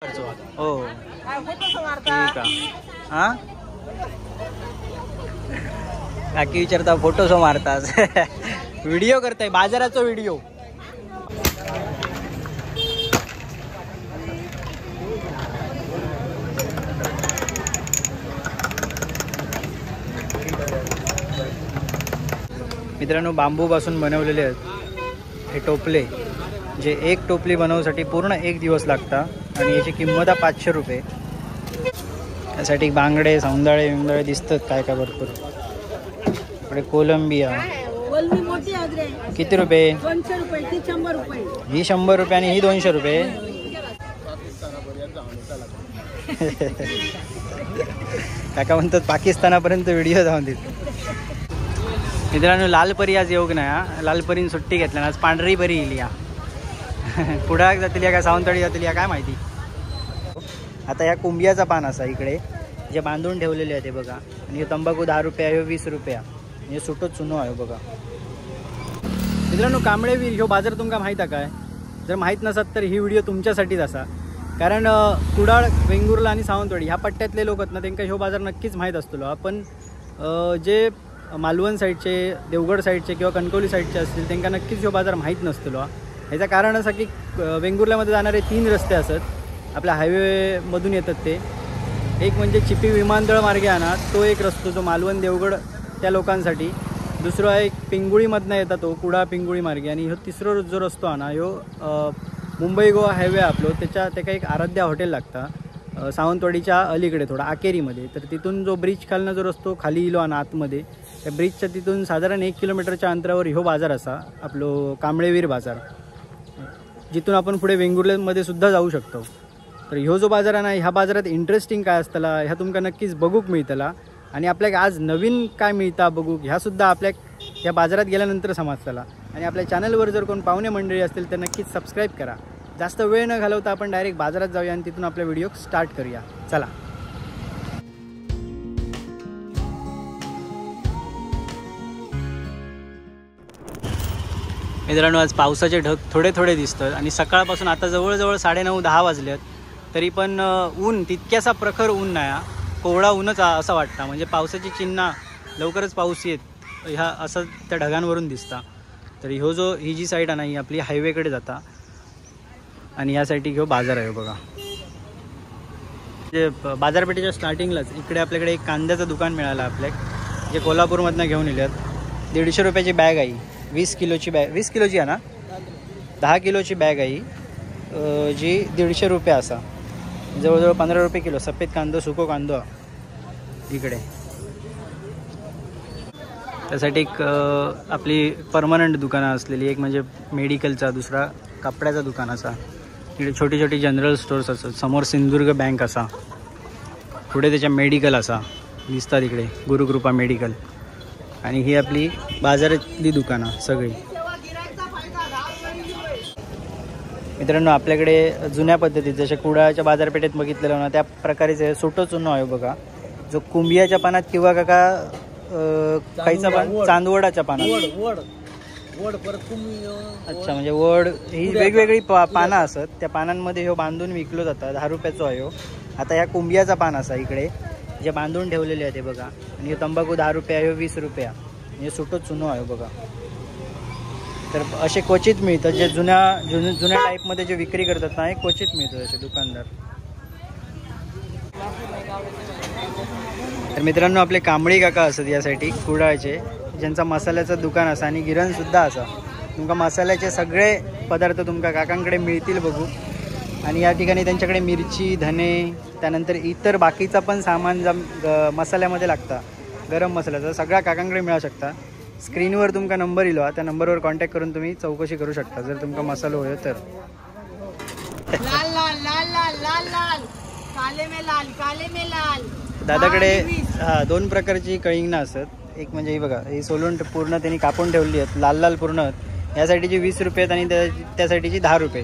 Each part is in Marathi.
हो ठीक आहे. हां काकी विचारता फोटो सो मारतास व्हिडिओ करताय बाजाराचा व्हिडिओ. मित्रांनो बांबू पासून बनवलेले आहेत हे टोपले, जे एक टोपली बनवण्यासाठी पूर्ण एक दिवस लागतात आणि याची किंमत आहे 500 रुपये. त्यासाठी बांगडे सौंदाळे विंदाळे दिसतात काय काय भरपूर. इकडे कोलंबिया किती रुपये? 200 रुपये. ती 100 रुपये. ही 100 रुपये आणि ही 200 रुपये. काका म्हणतात पाकिस्तानापर्यंत व्हिडिओ जाऊन देतो. मित्रांनो लाल परी आज योग नाही, लाल परीने सुट्टी घेतल्या आज पांढरी परी येईल या. पुढे जातील या काय सावंतवाडी जातील या काय माहिती. आता या कुंभियाचा पान असा इकडे जे बांधून ठेवलेले आहे ते बघा. आणि हे तंबाखू 10 रुपये आहे, 20 रुपये म्हणजे सुटोच चुनो आहे बघा. मित्रांनो कांबळेवीर ह्यो बाजार तुमका माहीत आहे काय? जर माहीत नसत तर ही व्हिडिओ तुमच्यासाठीच असा. कारण कुडाळ वेंगुर्ला आणि सावंतवाडी ह्या पट्ट्यातले लोक आहेत ना त्यांना ह्यो बाजार नक्कीच माहीत असतो. आपण जे मालवण साईडचे देवगड साईडचे किंवा कणकवली साईडचे असतील त्यांना नक्कीच ह्यो बाजार माहीत नसतो. ह्याचं कारण असं की वेंगुर्ल्यामध्ये जाणारे 3 रस्ते असत आपल्या हायवेमधून येतात ते. एक म्हणजे चिपी विमानतळ मार्गे आणा तो एक रस्तो जो मालवण देवगड त्या लोकांसाठी. दुसरा एक पिंगुळीमधनं येतात तो कुडा पिंगुळी मार्गे. आणि ह्यो तिसरा जो रस्तो आणा ह्यो मुंबई गोवा हायवे आपलो त्याका एक आराध्या हॉटेल लागता सावंतवाडीच्या अलीकडे थोडा आकेरीमध्ये. तर तिथून जो ब्रिज खालनं जो रस्तो खाली इलो आणि आतमध्ये त्या ब्रिजच्या तिथून साधारण 1 किलोमीटरच्या अंतरावर ह्यो बाजार असा आपलो कांबळेवीर बाजार, जिथून आपण पुढे वेंगुर्ल्यामध्ये सुद्धा जाऊ शकतो. तर ह्यो जो बाजार आहे ना ह्या बाजारात इंटरेस्टिंग काय असतला ह्या तुमका नक्कीच बघूक मिळतला. आणि आपल्याला आज नवीन काय मिळता बघूक ह्या सुद्धा आपल्या या बाजारात गेल्यानंतर समजतला. आणि आपल्या चॅनलवर जर कोण पाहुणे मंडळी असतील तर नक्कीच सबस्क्राईब करा. जास्त वेळ न घालवता आपण डायरेक्ट बाजारात जाऊया आणि तिथून आपला व्हिडिओ स्टार्ट करूया. चला. मित्रांनो आज पावसाचे ढग थोडे थोडे दिसतात आणि सकाळपासून आता जवळजवळ 9:30-10 वाजले आहेत तरी पण ऊन तितक्यासा प्रखर ऊन नाही, कोवळा ऊनच असं वाटतं. म्हणजे पावसाची चिन्ह लवकरच पाऊस येत ह्या असं त्या ढगांवरून दिसता. तर ही जी साईड आहे ना ही आपली हायवेकडे जाता आणि या साईडची ह्यो बाजार आहे बघा. जे बाजारपेठेच्या स्टार्टिंगलाच इकडे आपल्याकडे एक कांद्याचं दुकान मिळालं आपल्याला, जे कोल्हापूरमधनं घेऊन येल्यात. 150 रुपयाची बॅग आहे, 20 किलोची बॅग, 20 किलोची आहे ना, 10 किलोची बॅग आहे जी 150 रुपये असा. जवळजवळ 15 रुपये किलो सफेद कांदो सुको कांदो इकडे. त्यासाठी एक आपली परमनंट दुकानं असलेली, एक म्हणजे मेडिकलचा, दुसरा कपड्याचा दुकान असा. इकडे छोटी छोटी जनरल स्टोर्स असतात. समोर सिंधुदुर्ग बँक असा, पुढे त्याच्या मेडिकल असा दिसतात इकडे गुरुकृपा मेडिकल. आणि ही आपली बाजारातली दुकानं सगळी. मित्रांनो आपल्याकडे जुन्या पद्धतीत जसे कुडाळच्या बाजारपेठेत बघितलेलं ना त्या प्रकारेच सुटो चुनो आहे बघा, जो कुंभियाच्या पानात किंवा काका खायचा पान चांदवडाच्या पानात. अच्छा म्हणजे वड ही वेगवेगळी पानं असत, त्या पानांमध्ये ह्यो बांधून विकलो जातात. 10 रुपयाचो आहे ह्यो. आता ह्या कुंभियाचा पान असा इकडे जे बांधून ठेवलेले आहे ते बघा. आणि तंबाखू 10 रुपये आहे, 20 रुपये म्हणजे सुटो चुनो आहे बघा. तर असे क्वचित मिळतात जे जुन्या टाईपमध्ये जे विक्री करतात ना हे क्वचित मिळतात असे दुकानदार. तर मित्रांनो आपले कांबळी काका असत यासाठी कुडाळचे, ज्यांचा मसाल्याचं दुकान असा आणि गिरणसुद्धा असा. तुमका मसाल्याचे सगळे पदार्थ तुमका काकांकडे मिळतील बघू. आणि या ठिकाणी त्यांच्याकडे मिरची, धने, त्यानंतर इतर बाकीचा पण सामान मसाल्यामध्ये लागता गरम मसाल्याचा सगळा काकांकडे मिळू शकता. स्क्रीनवर तुमका नंबर येईल, त्या नंबरवर कॉन्टॅक्ट करून तुम्ही चौकशी करू शकता जर तुमका मसाला होय तर. दादाकडे 2 प्रकारची कळिंगणं असत. एक म्हणजे ही बघा ही सोलून पूर्ण त्यांनी कापून ठेवली आहेत लाल लाल पूर्ण. यासाठीची 20 रुपये आहेत आणि त्यासाठीची 10 रुपये.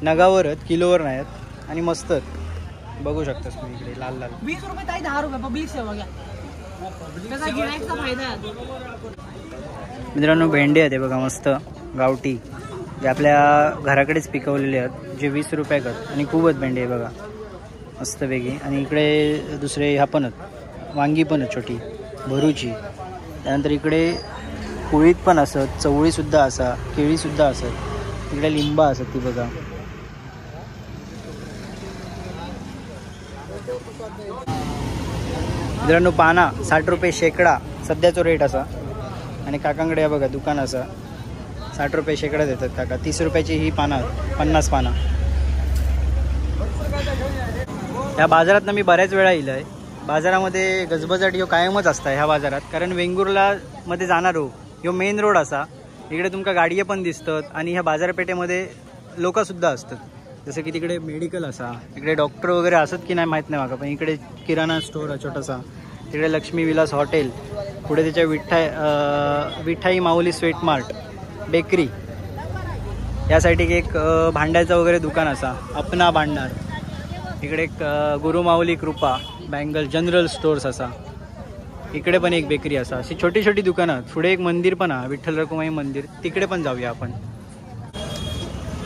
नगावर आहेत, किलोवर नाही आहेत आणि मस्त बघू शकतास तुम्ही इकडे लाल लाल. 20 रुपये ताई 10 रुपये पब्लिक सेवा घ्या, त्याचा गिराईकचा फायदा आहे. मित्रांनो भेंडी आहे ते बघा मस्त गावठी जे आपल्या घराकडेच पिकवलेले आहेत, जे 20 रुपये आहेत. आणि खूपच भेंडी आहे बघा मस्तपैकी. आणि इकडे दुसरे ह्या पण आहेत, वांगी पण आहेत छोटी भरूची. त्यानंतर इकडे कुळीत पण असत, चवळीसुद्धा असा, केळीसुद्धा असत. इकडे लिंबा असत ती बघा. मित्रांनो पाना 60 रुपये शेकडा सध्याचा रेट असा. आणि काकांकडे या बघा दुकान असा, 60 रुपये शेकडा देतात काका. 30 रुपयाची ही पानं, 50 पानं. या बाजारात मी बऱ्याच वेळा येईल आहे. बाजारामध्ये गजबजाट ह्यो कायमच असता ह्या बाजारात, कारण वेंगुर्ला मध्ये जाणार हो ह्यो मेन रोड असा. इकडे तुमका गाडये पण दिसतात आणि ह्या बाजारपेठेमध्ये लोकसुद्धा असतात. जसं की तिकडे मेडिकल असा, इकडे डॉक्टर वगैरे असत की नाही माहीत नाही माका, पण इकडे किराणा स्टोर आहे छोटासा. तिकडे लक्ष्मी विलास हॉटेल, पुढे त्याच्या विठाई माऊली स्वीट मार्ट बेकरी. या साईड एक भांड्याचं वगैरे दुकान असा, अपना भांडार. इकडे एक गुरुमाऊली कृपा बँगल जनरल स्टोर्स असा. इकडे पण एक बेकरी असा. अशी छोटी छोटी दुकानं. पुढे एक मंदिर पण आहे, विठ्ठल रखुमाई मंदिर. तिकडे पण जाऊया आपण.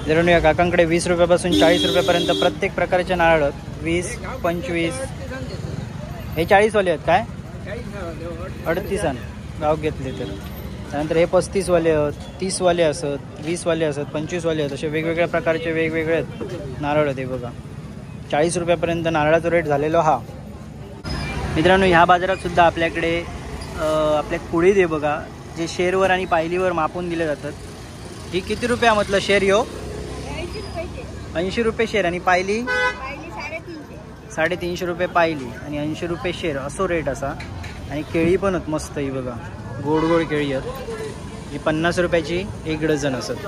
जर या काकांकडे 20 रुपयापासून 40 रुपयापर्यंत प्रत्येक प्रकारचे नारळ आहेत. 20, 25, हे 40 वाले आहेत काय? 38 गाव घेतले तर. त्यानंतर हे 35 वाले आहेत, 30 वाले असत, 20 वाले असत, 25 वाले आहेत. असे वेगवेगळ्या प्रकारचे वेगवेगळे आहेत नारळ आहेत. हे बघा 40 रुपयापर्यंत नारळाचा रेट झालेला हा. मित्रांनो ह्या बाजारात सुद्धा आपल्याकडे आपल्या कुळीत आहे बघा, जे शेरवर आणि पायलीवर मापून दिले जातात. ही किती रुपया म्हटलं शेर यो? 80 रुपये शेर. आणि पायली 350 रुपये पायली आणि 80 रुपये शेर असो रेट असा. आणि केळी पण आहेत मस्त ही बघा, गोड गोड केळी आहेत. ही 50 रुपयाची 1 डझन असत.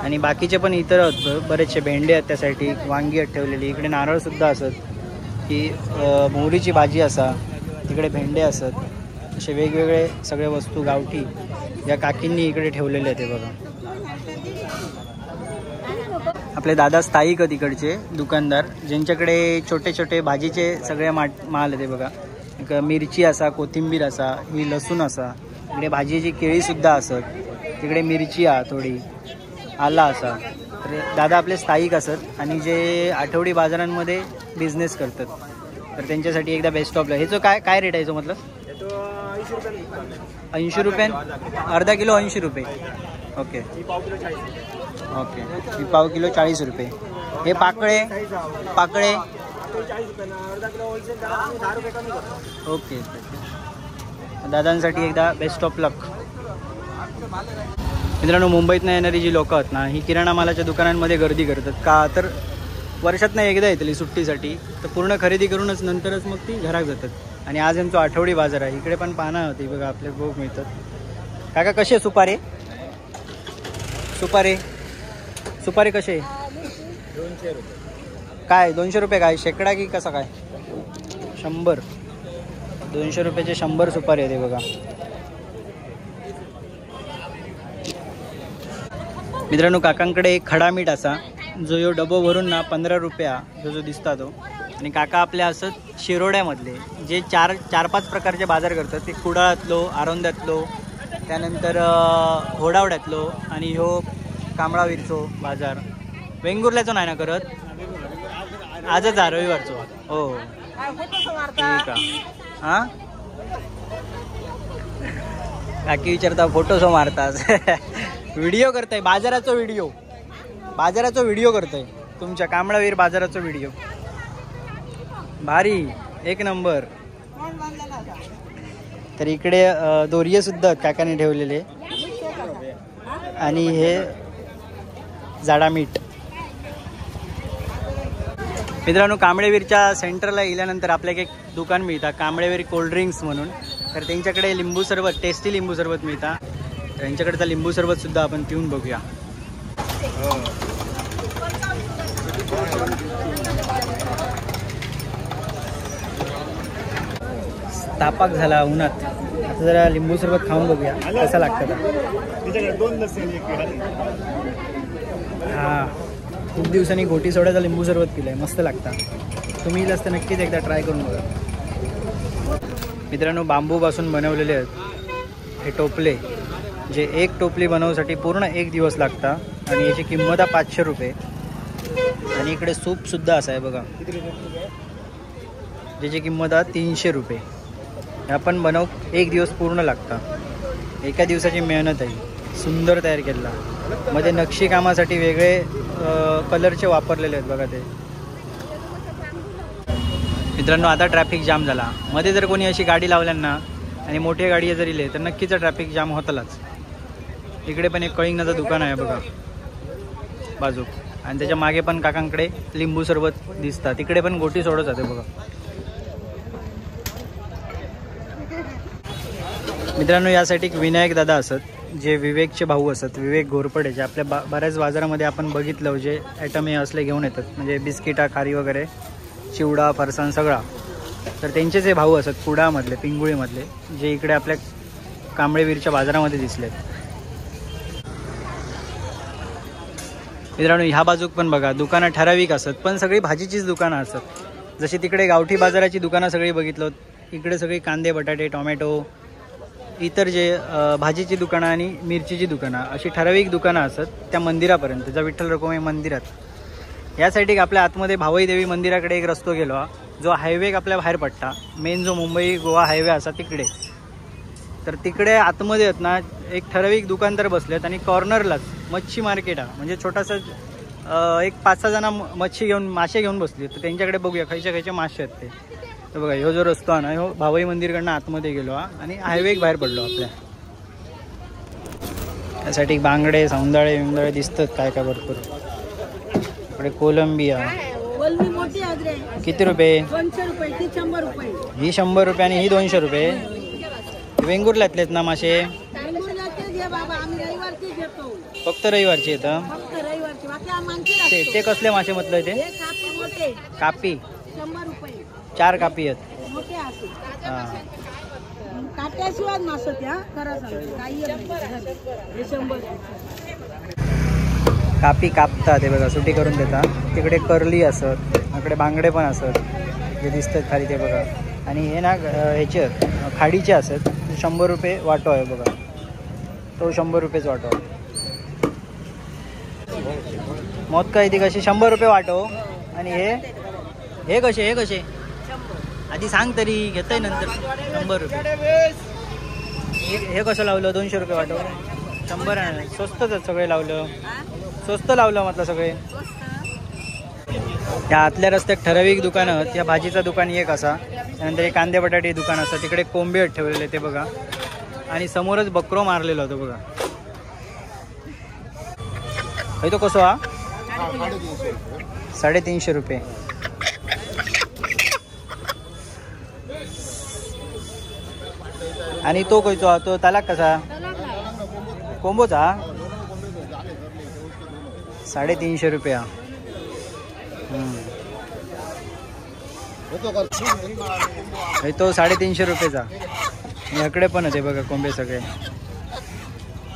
आणि बाकीचे पण इतर आहेत बरेचसे. भेंडे आहेत त्यासाठी, वांगी आहेत ठेवलेली. इकडे नारळसुद्धा असत. की मोहरीची भाजी असा, तिकडे भेंडे असत. असे वेगवेगळे सगळे वस्तू गावठी या काकींनी इकडे ठेवलेले आहेत. ते बघा आपले दादा स्थायिक आहेत इकडचे दुकानदार, ज्यांच्याकडे छोटे छोटे भाजीचे सगळे माल आहे. बघा एक मिरची असा, कोथिंबीर असा, ही लसूण असा. इकडे भाजीची केळीसुद्धा असत. तिकडे मिरची आ थोडी, आला असा. तर दादा आपले स्थायिक असत आणि जे आठवडी बाजारांमध्ये बिझनेस करतात. तर त्यांच्यासाठी एकदा बेस्ट ऑफला. हे जो काय रेट आहे जो मतलब 80 रुपये अर्धा किलो 80 रुपये. Okay okay. ही पाव किलो 40 रुपये. हे पाकळे ओके. दादांसाठी एकदा बेस्ट ऑफ लक. मित्रांनो मुंबईतनं येणारी जी लोकं आहेत ना, ही किराणा मालाच्या दुकानांमध्ये गर्दी करतात. का तर वर्षातनं एकदा येतली सुट्टीसाठी, तर पूर्ण खरेदी करूनच नंतरच मग ती घरात जातात. आणि आज यांचं आठवडी बाजार आहे. इकडे पण पानं होती बघा, आपले भोग मिळतात. काका कसे सुपारे? सुपारी कसे? 200 रुपये. काय 200 रुपये काय शेकडा की कसा काय? 100. 200 रुपयाचे 100 सुपारी आहे. बघा मित्रांनो काकांकडे खडा मीठ असा, जो यो डबो भरून ना 15 रुपया जो दिसता तो. आणि काका आपल्या असत शिरोड्यामधले, जे 4-5 प्रकारचे बाजार करतात. ते कुडाळातलो, आरोंद्यातलो, त्यानंतर होडावड्यातलो आणि ह्यो कांबळावीरचो बाजार. वेंगुर्ल्याचो नाही ना करत? आजच आहे रविवारचो. हो ठीक आहे. हां काकी विचारता फोटो सो मारतास. व्हिडिओ करताय बाजाराचा व्हिडिओ करताय तुमच्या कांबळावीर बाजाराचा व्हिडिओ. भारी एक नंबर. तर इकडे दोरिये सुद्धा काकाने ठेवलेले. आणि हे जाडा मीठ. मित्रांनो कांबळेवीरच्या सेंटरला गेल्यानंतर आपल्याला एक दुकान मिळतं कांबळेवीर कोल्ड्रिंक्स म्हणून. तर त्यांच्याकडे लिंबू सरबत, टेस्टी लिंबू सरबत मिळतं. त्यांच्याकडचा लिंबू सरबत सुद्धा आपण पिऊन बघूया. तापाक झाला उन्हात, आता जरा लिंबू सरबत खाऊन बघूया कसं लागतं. हां खूप दिवसांनी घोटी सोड्याचा लिंबू सरबत पिलं आहे, मस्त लागतं. तुम्ही येईल असतं नक्कीच एकदा ट्राय करून बघा. मित्रांनो बांबूपासून बनवलेले आहेत हे टोपले. जे एक टोपली बनवण्यासाठी पूर्ण 1 दिवस लागता आणि याची किंमत आहे 500 रुपये. आणि इकडे सूपसुद्धा असं आहे बघा, ज्याची किंमत आहे 300 रुपये. ह्या पण बनव 1 दिवस पूर्ण लागता. एका दिवसाची मेहनत आहे. सुंदर तयार केला. मध्ये नक्षी कामासाठी वेगळे कलरचे वापरलेले आहेत बघा ते. मित्रांनो, आता ट्रॅफिक जाम झाला. मध्ये जर कोणी अशी गाडी लावल्यांना आणि मोठ्या गाडी जर इले तर नक्कीच ट्रॅफिक जाम होतलाच. इकडे पण एक कळिंगनाचं दुकान आहे बघा बाजू, आणि त्याच्या मागे पण काकांकडे लिंबू सरबत दिसतात. तिकडे पण गोटी सोडत जाते बघा. मित्रांनो, यासाठी एक विनायक दादा असत, जे विवेकचे भाऊ असत, विवेक घोरपडे, जे आपल्या बऱ्याच बाजारामध्ये आपण बघितलं जे ॲटम हे असले घेऊन येतात, म्हणजे बिस्किटा, खारी वगैरे, चिवडा, फरसाण सगळा. तर त्यांचे जे भाऊ असत कुडामधले, पिंगुळीमधले, जे इकडे आपल्या कांबळेवीरच्या बाजारामध्ये दिसलेत. मित्रांनो, ह्या बाजूक पण बघा दुकानं ठराविक असत, पण सगळी भाजीचीच दुकानं असत. जशी तिकडे गावठी बाजाराची दुकानं सगळी बघितलं, इकडे सगळी कांदे, बटाटे, टोमॅटो, इतर जे भाजीची दुकानं आणि मिरचीची दुकानं, अशी ठराविक दुकानं असत त्या मंदिरापर्यंत, त्या विठ्ठल रखुमाई मंदिरात. यासाठी आपल्या आतमध्ये भावई देवी मंदिराकडे एक रस्तो गेलो, जो हायवे आपल्या बाहेर पडता, मेन जो मुंबई गोवा हायवे असा तिकडे. तर तिकडे आतमध्ये आहेत ना एक ठराविक दुकान तर बसलेत, आणि कॉर्नरलाच मच्छी मार्केट आहे, म्हणजे छोटासा एक 5-6 जण मासे घेऊन बसले. तर त्यांच्याकडे बघूया खयचे मासे आहेत ते. तर बघा, ह्यो जो रस्तो आहे ना, ह्यो भावई मंदिरकडनं आतमध्ये गेलो आणि हायवे बाहेर पडलो आपल्या. त्यासाठी बांगडे, सौंदाळे विंदाळे दिसतात काय काय भरपूर. इकडे कोलंबी आहे. किती रुपये? 200 रुपये. ती 100 रुपये. ही 100 रुपये आणि ही 200 रुपये. वेंगुर्ल्यातलेत ना मासे? फक्त रविवारची येतं. ते कसले मासे म्हटलं ते? कापी. 100 रुपये. 4 कापी आहेत. मोठे असतात. हां, काट्याशिवाय मासे त्या खरं सांगतो काही नाही. 100. कापी कापतात ते बघा, सुटी करून देतात. तिकडे करली असत, इकडे बांगडे पण असत जे दिसतात खाली ते बघा. आणि हे ना ह्याचे खाडीचे असत. 100 रुपये वाटो आहे बघा, तो 100 रुपयेच वाटो आहे. मोदका काय ती कशी 100 रुपये वाटो. आणि हे कसे आधी सांग तरी, घेतय नंतर. 100 रुपये. हे कसं लावलं? 200 रुपये वाटो. 100 आहे. स्वस्तच सगळे लावलं, स्वस्त लावलं म्हटलं सगळे. त्या आतल्या रस्त्यात ठराविक दुकानं, त्या भाजीचं दुकान एक असा, त्यानंतर एक कांदे बटाटे दुकान असं, तिकडे कोंबे ठेवलेले ते बघा, आणि समोरच बकरो मारलेला होतो बघा. तो कसो हा? 350 रुपये. आणि तो खयचो? तो तालाक कसा? कोंबोचा 350 रुपये. तो 350 रुपयेचा. याकडे पण आहे बघा कोंबे, सगळे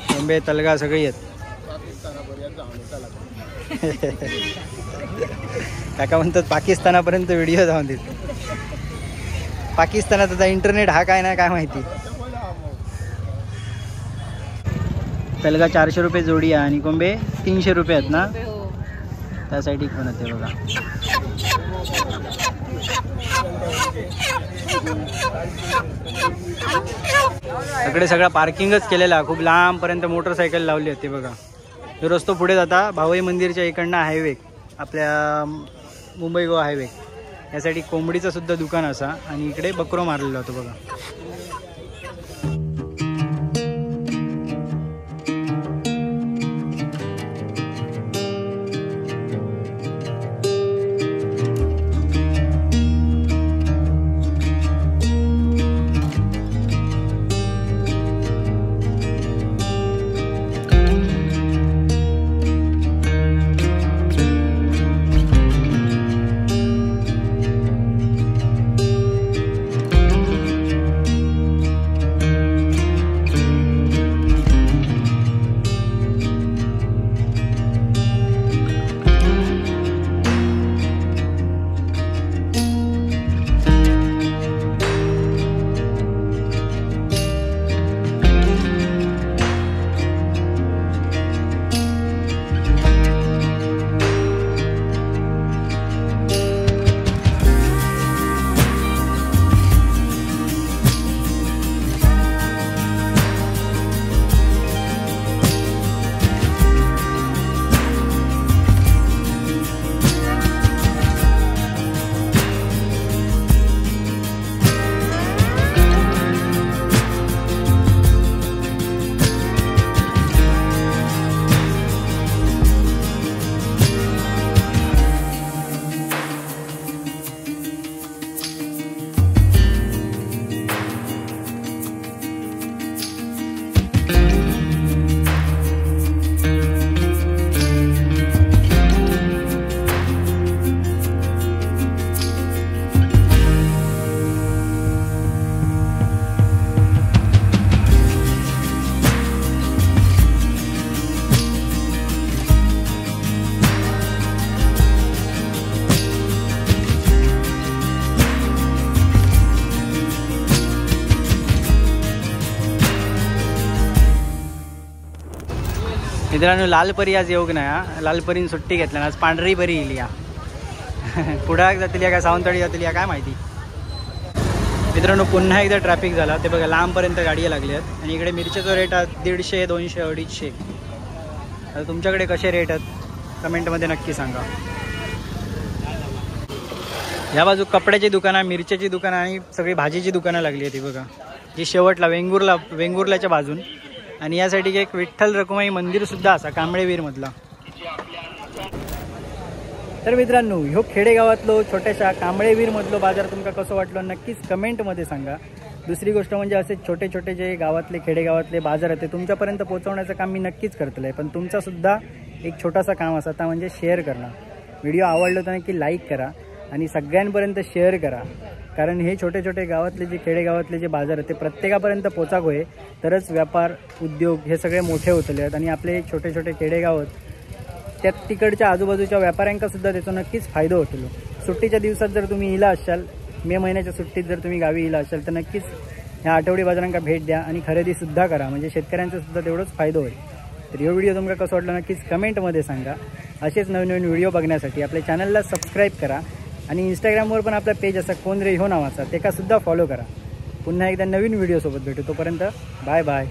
कोंबे, तलगा सगळे आहेत. काका म्हणतात पाकिस्तानापर्यंत व्हिडिओ जाऊन देत. पाकिस्तानात आता इंटरनेट हा काय ना काय माहिती. तलगा 400 रुपये जोडी आहे आणि कोंबे 300 रुपये आहेत ना, त्यासाठी पण आहे बघा. सगळे सगळा पार्किंगच केलेला, खूप लांबपर्यंत मोटरसायकल लावली होती बघा. जो रस्तो पुढे जाता भावई मंदिरच्या इकडनं हायवे, आपल्या मुंबई गोवा हायवे, यासाठी कोंबडीचं सुद्धा दुकान असा, आणि इकडे बकरो मारलेला होतो बघा. मित्रांनो लालपरी आज येऊक नाही हा. लालपरीन सुट्टी घेतल्या आज पांढरी परी येईल या. कुडाळ जातील या काय सावंतवाडी जातील या काय माहिती. मित्रांनो पुन्हा एकदा ट्रॅफिक झाला. ते बघा लांबपर्यंत गाडी लागली आहेत आणि इकडे मिरचीचा रेट आहे 150, 200, 250. आता तुमच्याकडे कसे रेट आहेत कमेंटमध्ये नक्की सांगा. या बाजू कपड्याची दुकानं, मिरच्याची दुकानं आणि सगळी भाजीची दुकानं लागली आहेत. ती बघा जी शेवटला वेंगुर्ल्याच्या बाजून. आणि यासाठी एक विठ्ठल रखुमाई मंदिर सुद्धा असा कांबळेवीर मधला. तर मित्रांनो ह्यो खेडेगावातलो छोट्याशा कांबळेवीर मधलो बाजार तुमका कसं वाटलं नक्कीच कमेंटमध्ये सांगा. दुसरी गोष्ट म्हणजे असे छोटे छोटे जे गावातले खेडेगावातले बाजार आहेत ते तुमच्यापर्यंत पोहोचवण्याचं काम मी नक्कीच करतलं आहे. पण तुमचा सुद्धा एक छोटासा काम असा आता म्हणजे शेअर करणं. व्हिडिओ आवडलं तर नक्की लाईक करा आणि सगळ्यांपर्यंत शेअर करा. कारण हे छोटे छोटे गावातले जे खेडेगावातले जे बाजार आहेत ते प्रत्येकापर्यंत पोचाक होय तरच व्यापार उद्योग हे सगळे मोठे होतले आहेत. आणि आपले छोटे छोटे खेडेगाव त्यात तिकडच्या आजूबाजूच्या व्यापाऱ्यांका सुद्धा त्याचा नक्कीच फायदा होतो. सुट्टीच्या दिवसात जर तुम्ही इला असाल, मे महिन्याच्या सुट्टीत जर तुम्ही गावी इला असाल तर नक्कीच ह्या आठवडी बाजारांका भेट द्या आणि खरेदीसुद्धा करा. म्हणजे शेतकऱ्यांचा सुद्धा तेवढंच फायदा होईल. तर हा व्हिडिओ तुम्हाला कसं वाटलं नक्कीच कमेंटमध्ये सांगा. असेच नवीन नवीन व्हिडिओ बघण्यासाठी आपल्या चॅनलला सबस्क्राईब करा आणि इंस्टाग्रामवर पण आपला पेज असा कोण रे हो नावाचा त्याका सुद्धा फॉलो करा. पुन्हा एकदा नवीन व्हिडिओसोबत भेटू. तोपर्यंत बाय बाय.